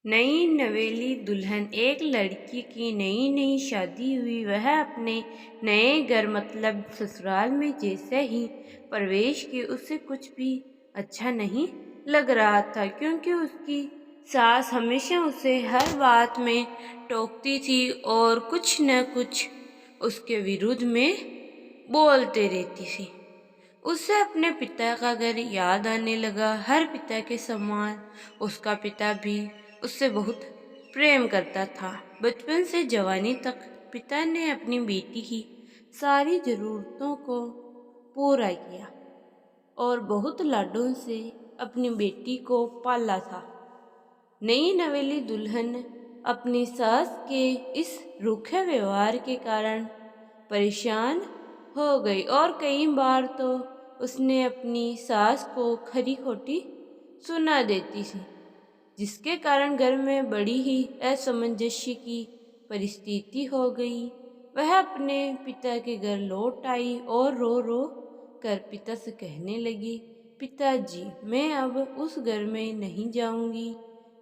नई नवेली दुल्हन। एक लड़की की नई नई शादी हुई। वह अपने नए घर मतलब ससुराल में जैसे ही प्रवेश की उसे कुछ भी अच्छा नहीं लग रहा था, क्योंकि उसकी सास हमेशा उसे हर बात में टोकती थी और कुछ न कुछ उसके विरुद्ध में बोलते रहती थी। उसे अपने पिता का घर याद आने लगा। हर पिता के समान उसका पिता भी उससे बहुत प्रेम करता था। बचपन से जवानी तक पिता ने अपनी बेटी की सारी जरूरतों को पूरा किया और बहुत लाडों से अपनी बेटी को पाला था। नई नवेली दुल्हन अपनी सास के इस रूखे व्यवहार के कारण परेशान हो गई और कई बार तो उसने अपनी सास को खरी खोटी सुना देती थी, जिसके कारण घर में बड़ी ही असमंजस्य की परिस्थिति हो गई। वह अपने पिता के घर लौट आई और रो रो कर पिता से कहने लगी, पिताजी, मैं अब उस घर में नहीं जाऊंगी,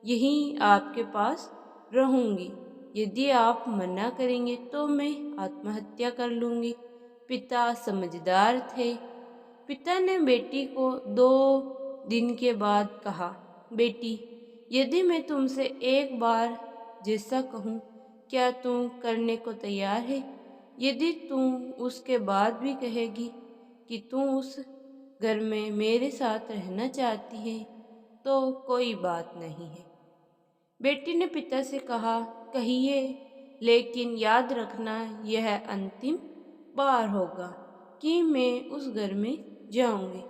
यहीं आपके पास रहूंगी। यदि आप मना करेंगे तो मैं आत्महत्या कर लूंगी। पिता समझदार थे। पिता ने बेटी को 2 दिन के बाद कहा, बेटी, यदि मैं तुमसे एक बार जैसा कहूँ, क्या तुम करने को तैयार है? यदि तुम उसके बाद भी कहेगी कि तुम उस घर में मेरे साथ रहना चाहती है, तो कोई बात नहीं है। बेटी ने पिता से कहा, कहिए, लेकिन याद रखना यह अंतिम बार होगा कि मैं उस घर में जाऊंगी।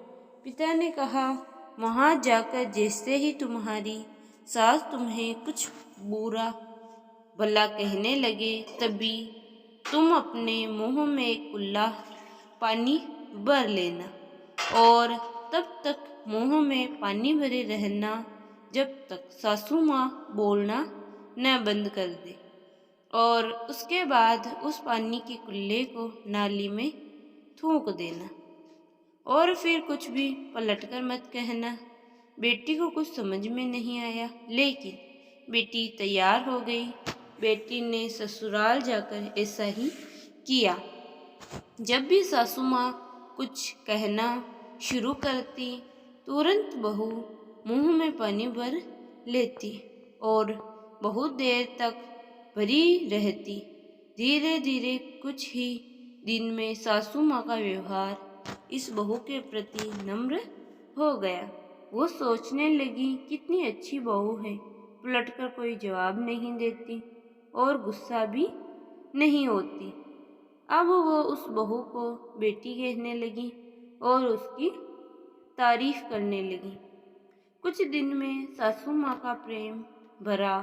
पिता ने कहा, वहां जाकर जैसे ही तुम्हारी सास तुम्हें कुछ बुरा भला कहने लगे, तभी तुम अपने मुंह में एक कुल्ला पानी भर लेना और तब तक मुंह में पानी भरे रहना जब तक सासू माँ बोलना न बंद कर दे, और उसके बाद उस पानी के कुल्ले को नाली में थूक देना और फिर कुछ भी पलटकर मत कहना। बेटी को कुछ समझ में नहीं आया, लेकिन बेटी तैयार हो गई। बेटी ने ससुराल जाकर ऐसा ही किया। जब भी सासू माँ कुछ कहना शुरू करती, तुरंत बहू मुंह में पानी भर लेती और बहुत देर तक भरी रहती। धीरे धीरे कुछ ही दिन में सासू माँ का व्यवहार इस बहू के प्रति नम्र हो गया। वो सोचने लगी, कितनी अच्छी बहू है, पलटकर कोई जवाब नहीं देती और गुस्सा भी नहीं होती। अब वो उस बहू को बेटी कहने लगी और उसकी तारीफ करने लगी। कुछ दिन में सासू माँ का प्रेम भरा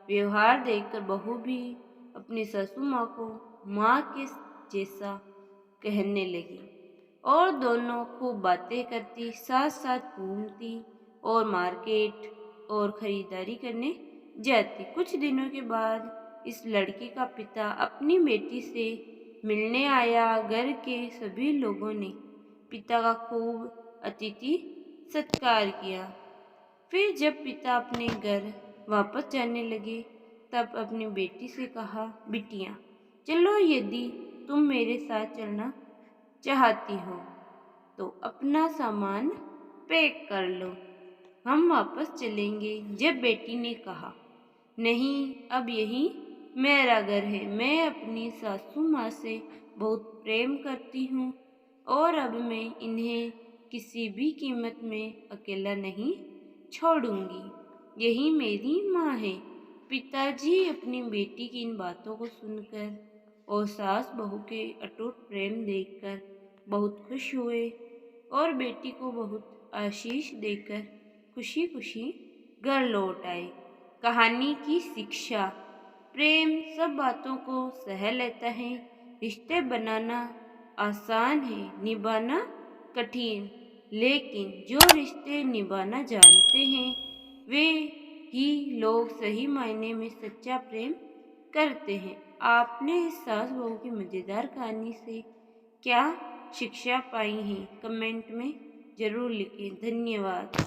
व्यवहार देखकर बहू भी अपनी सासू माँ को माँ के जैसा कहने लगी और दोनों खूब बातें करती, साथ साथ घूमती और मार्केट और खरीदारी करने जाती। कुछ दिनों के बाद इस लड़की का पिता अपनी बेटी से मिलने आया। घर के सभी लोगों ने पिता का खूब अतिथि सत्कार किया। फिर जब पिता अपने घर वापस जाने लगे, तब अपनी बेटी से कहा, बिटिया, चलो, यदि तुम मेरे साथ चलना चाहती हो तो अपना सामान पैक कर लो, हम वापस चलेंगे। जब बेटी ने कहा, नहीं, अब यही मेरा घर है, मैं अपनी सासू माँ से बहुत प्रेम करती हूँ और अब मैं इन्हें किसी भी कीमत में अकेला नहीं छोड़ूंगी, यही मेरी माँ है। पिताजी अपनी बेटी की इन बातों को सुनकर और सास बहू के अटूट प्रेम देखकर बहुत खुश हुए और बेटी को बहुत आशीष देकर खुशी खुशी घर लौट आए। कहानी की शिक्षा, प्रेम सब बातों को सह लेता है। रिश्ते बनाना आसान है, निभाना कठिन, लेकिन जो रिश्ते निभाना जानते हैं वे ही लोग सही मायने में सच्चा प्रेम करते हैं। आपने इस सास बहू की मज़ेदार कहानी से क्या शिक्षा पाई है? कमेंट में ज़रूर लिखें। धन्यवाद।